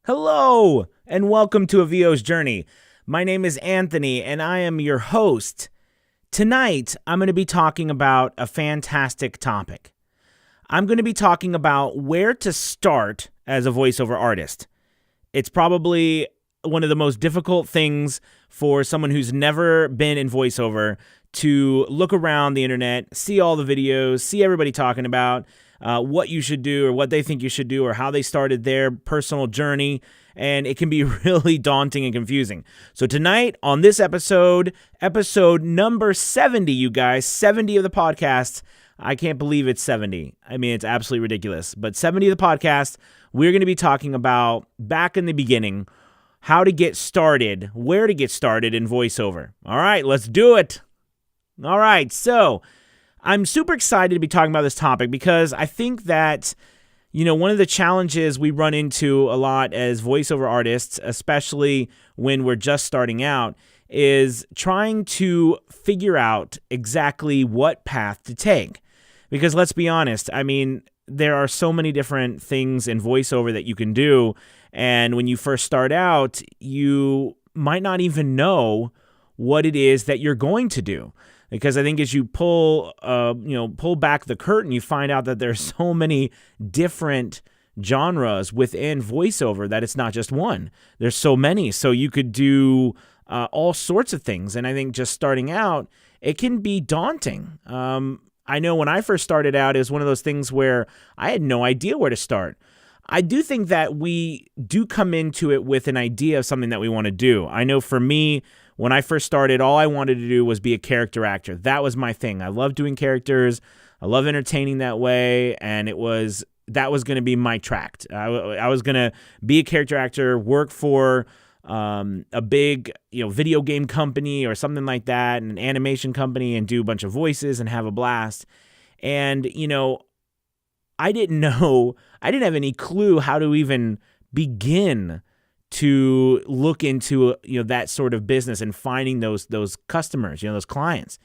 Hello, and welcome to A VO's Journey. My name is Anthony, and I am your host. Tonight, I'm going to be talking about a fantastic topic. I'm going to be talking about where to start as a voiceover artist. It's probably one of the most difficult things for someone who's never been in voiceover to look around the internet, see all the videos, see everybody talking about what you should do or what they think you should do or how they started their personal journey, and it can be really daunting and confusing. So tonight on this episode number 70, you guys, 70 of the podcast. I can't believe it's 70. I mean, it's absolutely ridiculous. But 70 of the podcast, we're going to be talking about back in the beginning, how to get started, where to get started in voiceover. All right, let's do it. All right, so I'm super excited to be talking about this topic because I think that, one of the challenges we run into a lot as voiceover artists, especially when we're just starting out, is trying to figure out exactly what path to take. Because let's be honest, I mean, there are so many different things in voiceover that you can do, and when you first start out, you might not even know what it is that you're going to do. Because I think as you pull back the curtain, you find out that there's so many different genres within voiceover that it's not just one. There's so many. So you could do all sorts of things. And I think just starting out, it can be daunting. I know when I first started out, it was one of those things where I had no idea where to start. I do think that we do come into it with an idea of something that we want to do. I know for me, when I first started, all I wanted to do was be a character actor. That was my thing. I love doing characters. I love entertaining that way, and that was going to be my tract. I was going to be a character actor, work for a big video game company or something like that, an animation company, and do a bunch of voices and have a blast. And I didn't have any clue how to even begin to look into that sort of business and finding those customers, those clients.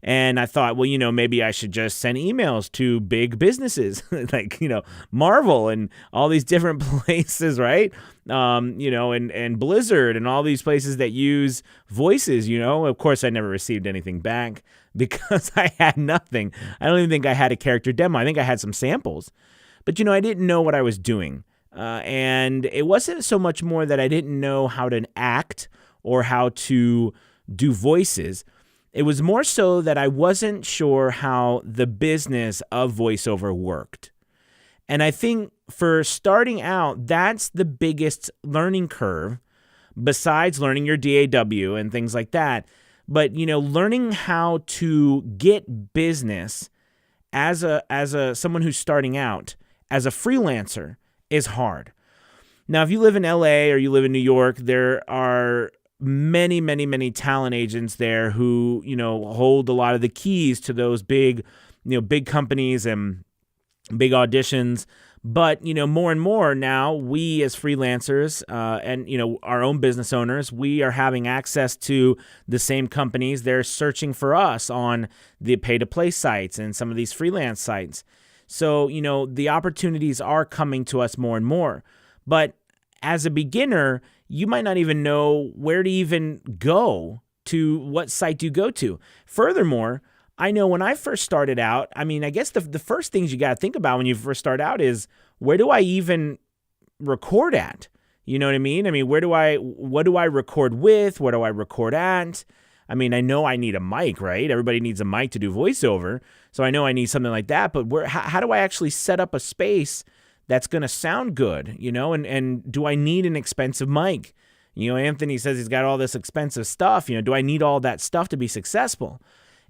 And I thought, well, maybe I should just send emails to big businesses like, Marvel and all these different places, right? And Blizzard and all these places that use voices, Of course, I never received anything back because I had nothing. I don't even think I had a character demo. I think I had some samples. But, I didn't know what I was doing. And it wasn't so much more that I didn't know how to act or how to do voices. It was more so that I wasn't sure how the business of voiceover worked. And I think for starting out, that's the biggest learning curve, besides learning your DAW and things like that. But, learning how to get business as someone who's starting out, as a freelancer, is hard. Now, if you live in LA or you live in New York, there are many, many, many talent agents there who, hold a lot of the keys to those big companies and big auditions. But, more and more now, we as freelancers and, our own business owners, we are having access to the same companies. They're searching for us on the pay-to-play sites and some of these freelance sites. So, the opportunities are coming to us more and more. But as a beginner, you might not even know where to even go, to what site do you go to. Furthermore, I know when I first started out, I guess the first things you got to think about when you first start out is, where do I even record at? You know what I mean? What do I record with? Where do I record at? I know I need a mic, right? Everybody needs a mic to do voiceover. So I know I need something like that, but how do I actually set up a space that's going to sound good, and do I need an expensive mic? Anthony says he's got all this expensive stuff, do I need all that stuff to be successful?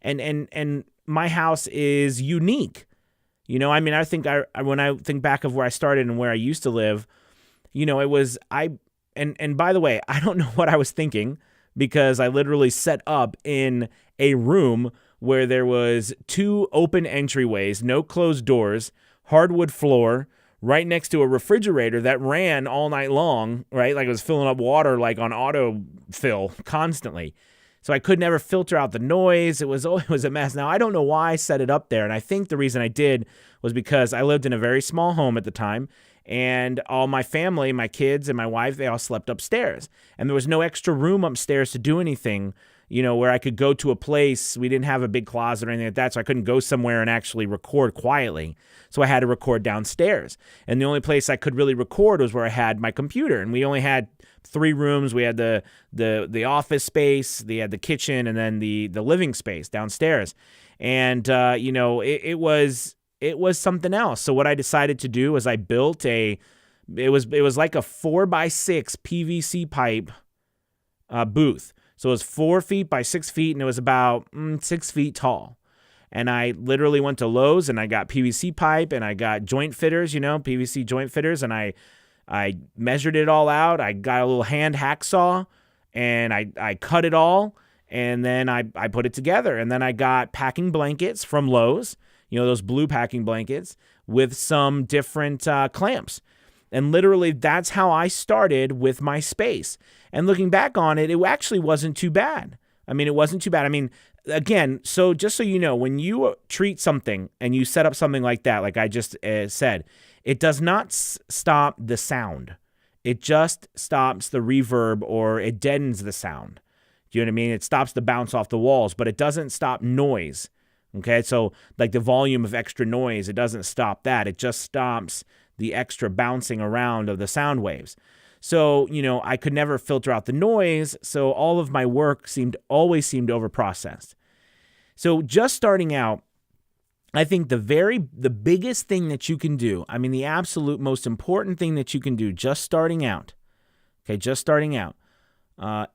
And my house is unique. I think when I think back of where I started and where I used to live, it was, and by the way, I don't know what I was thinking, because I literally set up in a room where there was 2 open entryways, no closed doors, hardwood floor, right next to a refrigerator that ran all night long, right? Like it was filling up water like on autofill constantly. So I could never filter out the noise. It was a mess. Now, I don't know why I set it up there, and I think the reason I did was because I lived in a very small home at the time, And all my family, my kids and my wife, they all slept upstairs. And there was no extra room upstairs to do anything, where I could go to a place. We didn't have a big closet or anything like that, so I couldn't go somewhere and actually record quietly. So I had to record downstairs. And the only place I could really record was where I had my computer. And we only had 3 rooms. We had the office space, we had the kitchen, and then the living space downstairs. And it was something else. So what I decided to do was I built it was like a 4x6 PVC pipe booth. So it was 4 feet by 6 feet, and it was about 6 feet tall. And I literally went to Lowe's and I got PVC pipe and I got joint fitters, PVC joint fitters, and I measured it all out. I got a little hand hacksaw and I cut it all, and then I put it together. And then I got packing blankets from Lowe's, those blue packing blankets with some different clamps. And literally that's how I started with my space. And looking back on it, it actually wasn't too bad. It wasn't too bad. Again, so just so you know, when you treat something and you set up something like that, like I just said, it does not stop the sound. It just stops the reverb, or it deadens the sound. Do you know what I mean? It stops the bounce off the walls, but it doesn't stop noise. Okay, so like the volume of extra noise, it doesn't stop that. It just stops the extra bouncing around of the sound waves. So, I could never filter out the noise, so all of my work always seemed overprocessed. So just starting out, I think the biggest thing that you can do, the absolute most important thing that you can do just starting out,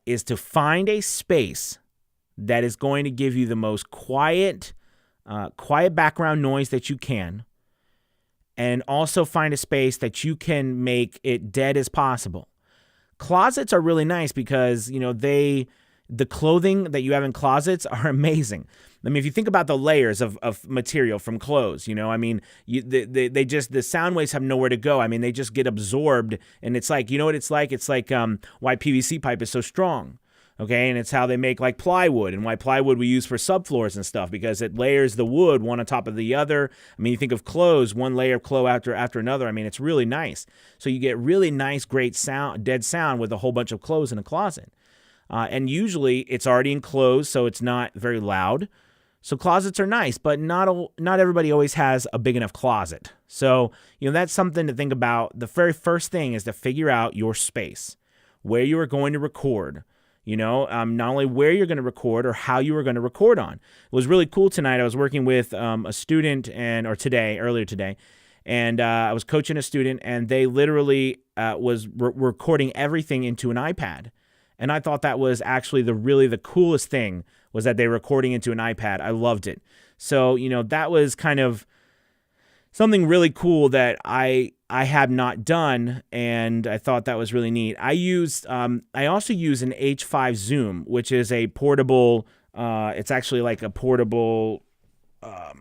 is to find a space that is going to give you the most quiet background noise that you can, and also find a space that you can make it dead as possible. Closets are really nice because, the clothing that you have in closets are amazing. If you think about the layers of material from clothes, the sound waves have nowhere to go. They just get absorbed, and it's like, what it's like? It's like why PVC pipe is so strong. Okay, and it's how they make like plywood, and why plywood we use for subfloors and stuff, because it layers the wood one on top of the other. You think of clothes, one layer of clothes after another. It's really nice. So you get really nice, great sound, dead sound with a whole bunch of clothes in a closet. And usually it's already enclosed, so it's not very loud. So closets are nice, but not everybody always has a big enough closet. So, that's something to think about. The very first thing is to figure out your space, where you are going to record. Not only where you're going to record or how you are going to record on. It was really cool tonight. I was working with a student earlier today, and I was coaching a student, and they literally was recording everything into an iPad. And I thought that was actually the coolest thing, was that they were recording into an iPad. I loved it. So, that was kind of something really cool that I have not done, and I thought that was really neat. I also use an H5 Zoom, which is a portable. It's actually like a portable, a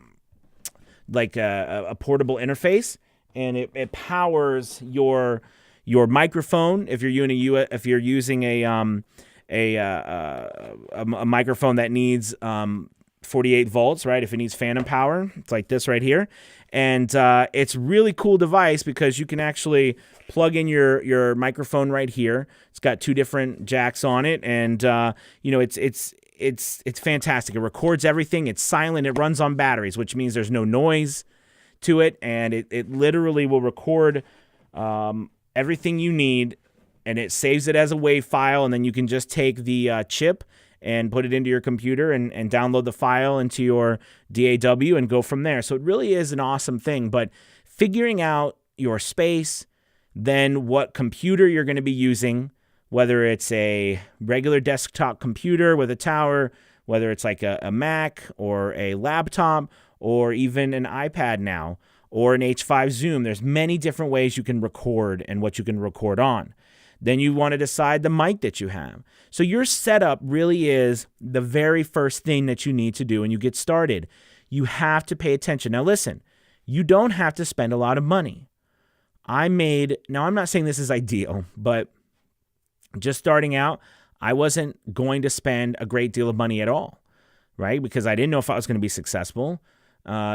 portable interface, and it powers your microphone if you're using a microphone that needs 48 volts, right? If it needs phantom power, it's like this right here. And it's really cool device because you can actually plug in your microphone right here. It's got 2 different jacks on it, and it's fantastic. It records everything. It's silent. It runs on batteries, which means there's no noise to it, and it literally will record everything you need, and it saves it as a WAV file, and then you can just take the chip and put it into your computer and download the file into your DAW and go from there. So it really is an awesome thing. But figuring out your space, then what computer you're going to be using, whether it's a regular desktop computer with a tower, whether it's like a Mac or a laptop or even an iPad now, or an H5 Zoom. There's many different ways you can record and what you can record on. Then you want to decide the mic that you have. So your setup really is the very first thing that you need to do when you get started. You have to pay attention. Now listen, you don't have to spend a lot of money. Now I'm not saying this is ideal, but just starting out, I wasn't going to spend a great deal of money at all, right? Because I didn't know if I was going to be successful.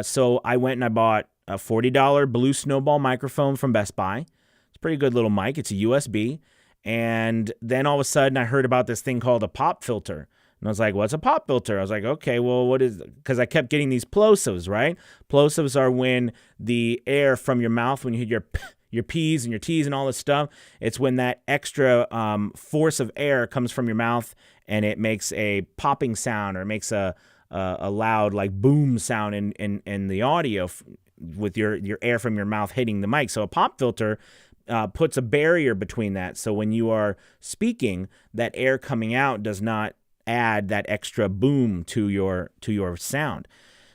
So I went and I bought a $40 Blue Snowball microphone from Best Buy. It's a pretty good little mic. It's a USB. And then all of a sudden I heard about this thing called a pop filter. And I was like, what's a pop filter? I was like, okay, well, what is, because I kept getting these plosives, right? Plosives are when the air from your mouth, when you hit your P's and your T's and all this stuff, it's when that extra force of air comes from your mouth and it makes a popping sound, or it makes a loud like boom sound in the audio with your air from your mouth hitting the mic. So a pop filter puts a barrier between that. So when you are speaking, that air coming out does not add that extra boom to your sound.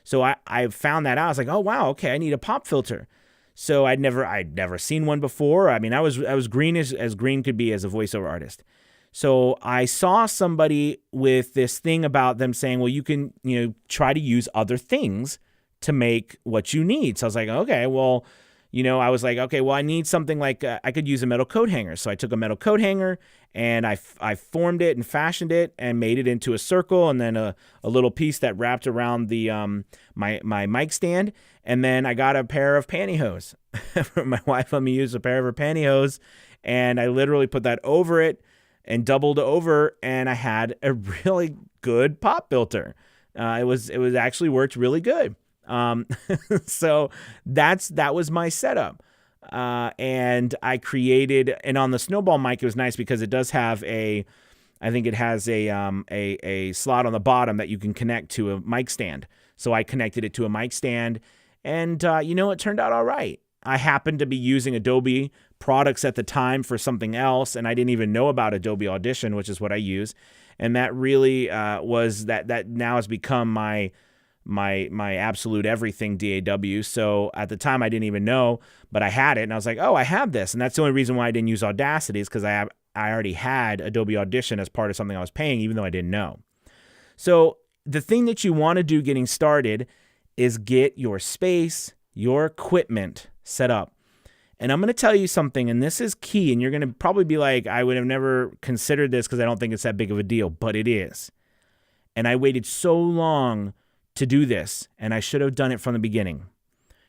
So I found that out. I was like, oh wow, okay, I need a pop filter. So I'd never seen one before. I mean, I was green as green could be as a voiceover artist. So I saw somebody with this thing about them saying, well, you can, try to use other things to make what you need. So I was like, okay, well, I was like, okay, well, I need something like I could use a metal coat hanger. So I took a metal coat hanger and I formed it and fashioned it and made it into a circle, and then a little piece that wrapped around the my mic stand. And then I got a pair of pantyhose. My wife let me use a pair of her pantyhose, and I literally put that over it and doubled over, and I had a really good pop filter. It was actually worked really good. So that was my setup. And I created, and on the Snowball mic, it was nice because it does have I think it has a slot on the bottom that you can connect to a mic stand. So I connected it to a mic stand, and it turned out all right. I happened to be using Adobe products at the time for something else, and I didn't even know about Adobe Audition, which is what I use. And that really was that now has become my absolute everything DAW. So at the time I didn't even know, but I had it, and I was like, oh, I have this. And that's the only reason why I didn't use Audacity, is because I already had Adobe Audition as part of something I was paying, even though I didn't know. So the thing that you want to do getting started is get your space, your equipment set up. And I'm going to tell you something, and this is key, and you're going to probably be like, I would have never considered this because I don't think it's that big of a deal, but it is. And I waited so long to do this, and I should have done it from the beginning.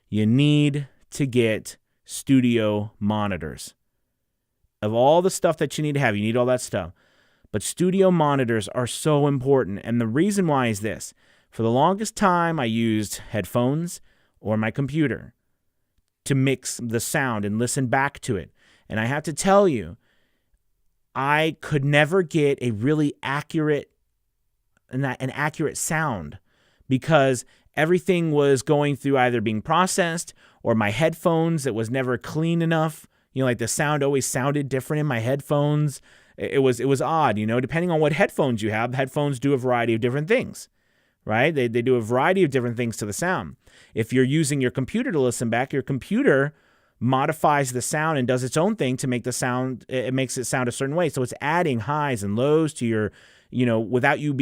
You need to get studio monitors. Of all the stuff that you need to have, you need all that stuff. But studio monitors are so important, and the reason why is this. For the longest time, I used headphones or my computer to mix the sound and listen back to it. And I have to tell you, I could never get a really accurate sound, because everything was going through either being processed or my headphones. It was never clean enough. Like the sound always sounded different in my headphones. It was odd, depending on what headphones you have. Headphones do a variety of different things, right? They do a variety of different things to the sound. If you're using your computer to listen back, your computer modifies the sound and does its own thing to make the sound, it makes it sound a certain way. So it's adding highs and lows to your, without you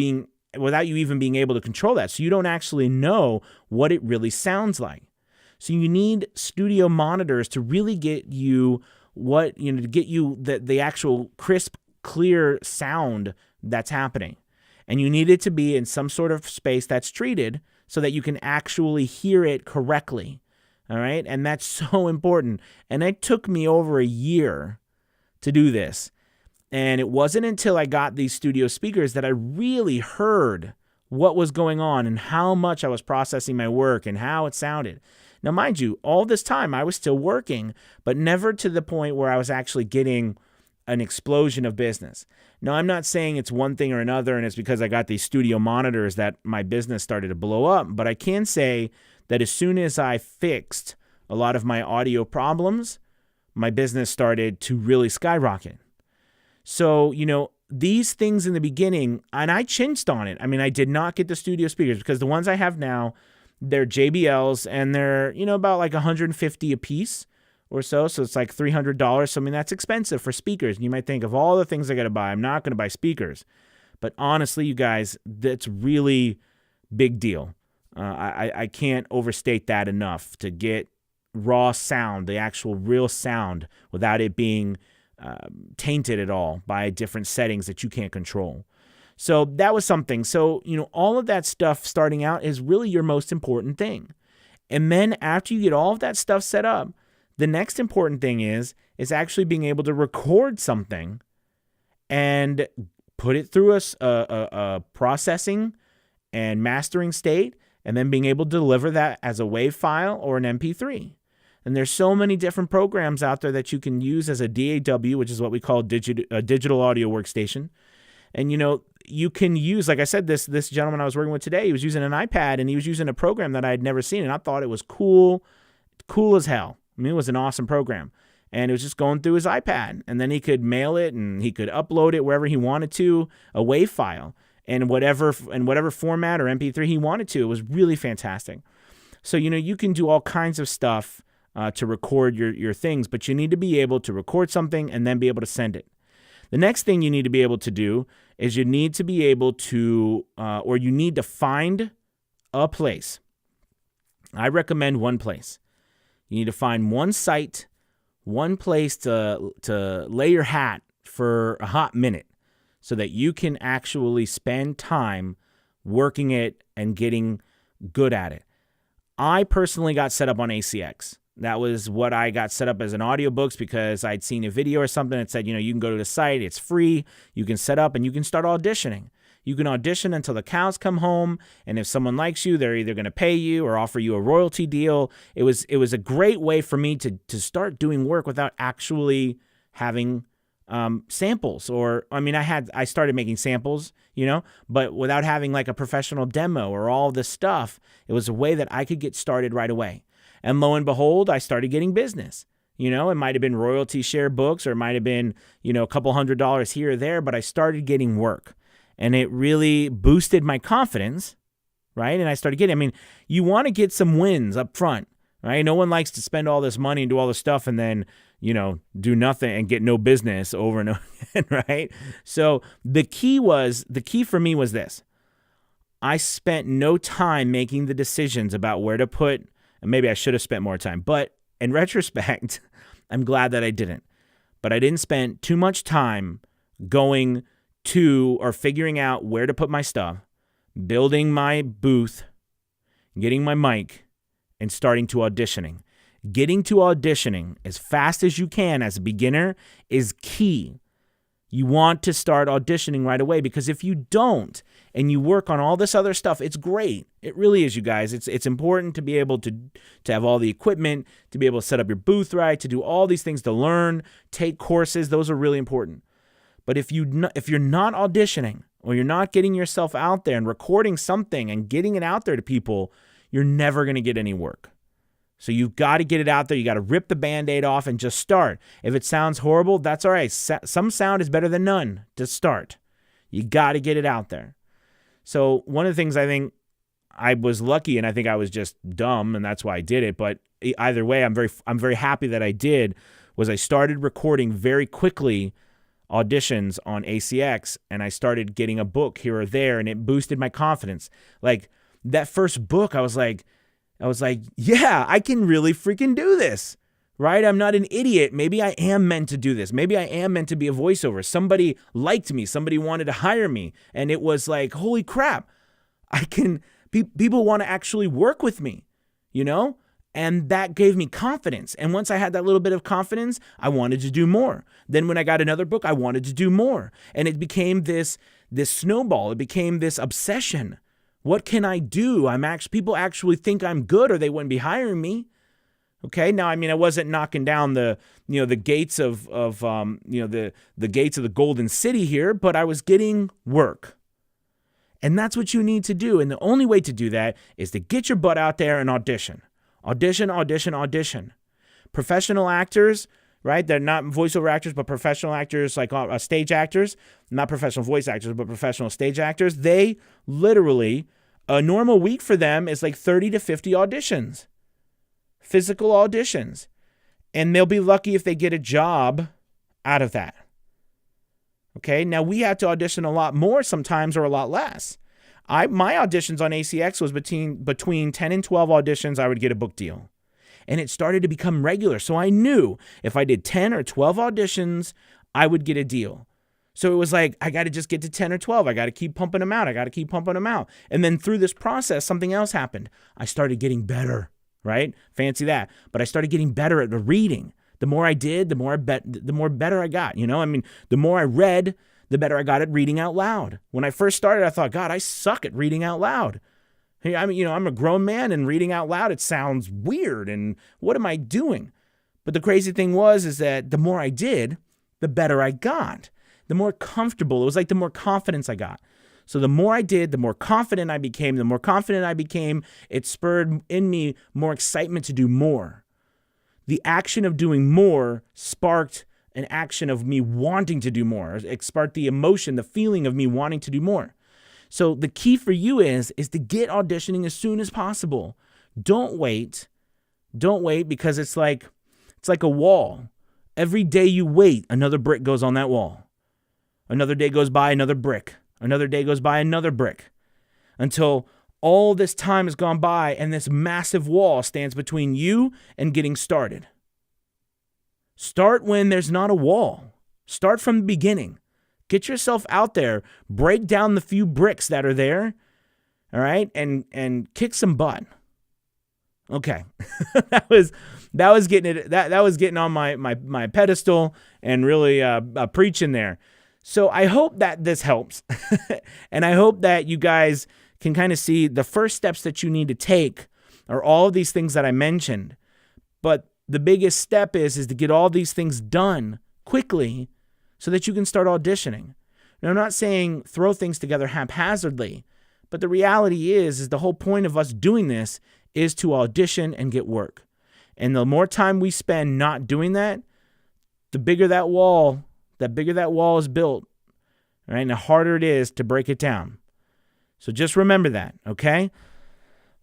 even being able to control that. So you don't actually know what it really sounds like. So you need studio monitors to really get you to get you the actual crisp, clear sound that's happening. And you need it to be in some sort of space that's treated so that you can actually hear it correctly. All right. And that's so important. And it took me over a year to do this. And it wasn't until I got these studio speakers that I really heard what was going on and how much I was processing my work and how it sounded. Now, mind you, all this time I was still working, but never to the point where I was actually getting an explosion of business. Now, I'm not saying it's one thing or another, and it's because I got these studio monitors that my business started to blow up, but I can say that as soon as I fixed a lot of my audio problems, my business started to really skyrocket. So, these things in the beginning, and I chinched on it. I mean, I did not get the studio speakers because the ones I have now, they're JBLs, and they're, about like $150 a piece or so. So it's like $300. So, I mean, that's expensive for speakers. And you might think, of all the things I got to buy, I'm not going to buy speakers. But honestly, you guys, that's really big deal. I can't overstate that enough, to get raw sound, the actual real sound, without it being tainted at all by different settings that you can't control. So that was something. So, all of that stuff starting out is really your most important thing. And then after you get all of that stuff set up, the next important thing is actually being able to record something and put it through a processing and mastering state, and then being able to deliver that as a WAV file or an MP3. And there's so many different programs out there that you can use as a DAW, which is what we call a digital audio workstation. And, you can use, like I said, this gentleman I was working with today, he was using an iPad, and he was using a program that I had never seen, and I thought it was cool as hell. I mean, it was an awesome program. And it was just going through his iPad, and then he could mail it, and he could upload it wherever he wanted to, a WAV file, and whatever format or MP3 he wanted to. It was really fantastic. So, you can do all kinds of stuff to record your things, but you need to be able to record something and then be able to send it. The next thing you need to be able to do is you need to be able to, or you need to find a place. I recommend one place. You need to find one site, one place to lay your hat for a hot minute so that you can actually spend time working it and getting good at it. I personally got set up on ACX. That was what I got set up as an audiobooks because I'd seen a video or something that said, you can go to the site, it's free, you can set up and you can start auditioning. You can audition until the cows come home, and if someone likes you, they're either going to pay you or offer you a royalty deal. It was a great way for me to start doing work without actually having samples. I started making samples, but without having like a professional demo or all this stuff. It was a way that I could get started right away. And lo and behold, I started getting business. It might have been royalty share books, or it might have been, a couple $100 here or there, but I started getting work. And it really boosted my confidence, right? And I started getting, you want to get some wins up front, right? No one likes to spend all this money and do all this stuff and then, do nothing and get no business over and over again, right? So the key for me was this. I spent no time making the decisions about where to put, and maybe I should have spent more time, but in retrospect, I'm glad that I didn't. But I didn't spend too much time going to or figuring out where to put my stuff, building my booth, getting my mic, and starting to auditioning. Getting to auditioning as fast as you can as a beginner is key. You want to start auditioning right away, because if you don't and you work on all this other stuff, it's great. It really is, you guys. It's important to be able to have all the equipment, to be able to set up your booth right, to do all these things, to learn, take courses. Those are really important. But if you're not auditioning, or you're not getting yourself out there and recording something and getting it out there to people, you're never going to get any work. So you've got to get it out there. You got to rip the Band-Aid off and just start. If it sounds horrible, that's all right. Some sound is better than none to start. You got to get it out there. So one of the things I think I was lucky, and I think I was just dumb, and that's why I did it. But either way, I'm very happy that I did, was I started recording very quickly auditions on ACX, and I started getting a book here or there, and it boosted my confidence. Like that first book, I was like, yeah, I can really freaking do this, right? I'm not an idiot. Maybe I am meant to do this. Maybe I am meant to be a voiceover. Somebody liked me. Somebody wanted to hire me. And it was like, holy crap, people want to actually work with me, And that gave me confidence. And once I had that little bit of confidence, I wanted to do more. Then when I got another book, I wanted to do more. And it became this snowball. It became this obsession. What can I do? People actually think I'm good, or they wouldn't be hiring me. Okay. Now, I wasn't knocking down the gates of the gates of the Golden City here, but I was getting work. And that's what you need to do. And the only way to do that is to get your butt out there and audition. Audition, audition, audition. Professional actors, right? They're not voiceover actors, but professional actors, like stage actors, not professional voice actors, but professional stage actors. They literally, a normal week for them is like 30 to 50 auditions, physical auditions. And they'll be lucky if they get a job out of that. Okay. Now we had to audition a lot more sometimes, or a lot less. My auditions on ACX was between 10 and 12 auditions, I would get a book deal. And it started to become regular. So I knew if I did 10 or 12 auditions, I would get a deal. So it was like, I got to just get to 10 or 12. I got to keep pumping them out. And then through this process, something else happened. I started getting better. right? Fancy that. But I started getting better at the reading. The more I did, the more better I got. I mean, the more I read, the better I got at reading out loud. When I first started, I thought, God, I suck at reading out loud. Hey, I mean, I'm a grown man, and reading out loud, it sounds weird. And what am I doing? But the crazy thing is that the more I did, the better I got. The more comfortable. It was like the more confidence I got. So the more I did, the more confident I became. The more confident I became, it spurred in me more excitement to do more. The action of doing more sparked an action of me wanting to do more. It sparked the emotion, the feeling of me wanting to do more. So the key for you is to get auditioning as soon as possible. Don't wait. Don't wait, because it's like a wall. Every day you wait, another brick goes on that wall. Another day goes by, another brick. Another day goes by, another brick. Until all this time has gone by and this massive wall stands between you and getting started. Start when there's not a wall. Start from the beginning. Get yourself out there. Break down the few bricks that are there. All right? And kick some butt. Okay. that was getting on my pedestal and really preaching there. So I hope that this helps. And I hope that you guys can kind of see the first steps that you need to take are all of these things that I mentioned. But the biggest step is to get all these things done quickly so that you can start auditioning. Now, I'm not saying throw things together haphazardly, but the reality is the whole point of us doing this is to audition and get work. And the more time we spend not doing that, the bigger that wall is built, right? And the harder it is to break it down. So just remember that, okay?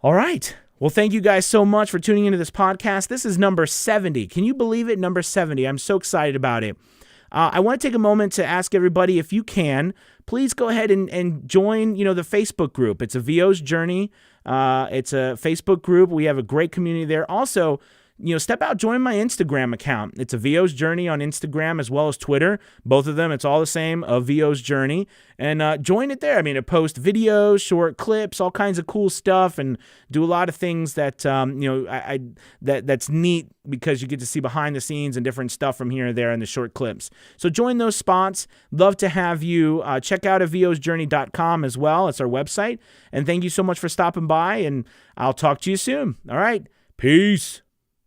All right. Well, thank you guys so much for tuning into this podcast. This is number 70. Can you believe it? Number 70. I'm so excited about it. I want to take a moment to ask everybody, if you can, please go ahead and join, the Facebook group. It's a VO's Journey. It's a Facebook group. We have a great community there. Also, step out, join my Instagram account. It's a VO's Journey on Instagram as well as Twitter. Both of them, it's all the same, a VO's Journey. And join it there. I mean, I post videos, short clips, all kinds of cool stuff, and do a lot of things that, that's neat because you get to see behind the scenes and different stuff from here and there in the short clips. So join those spots. Love to have you. Check out VOsJourney.com as well. It's our website. And thank you so much for stopping by, and I'll talk to you soon. All right. Peace.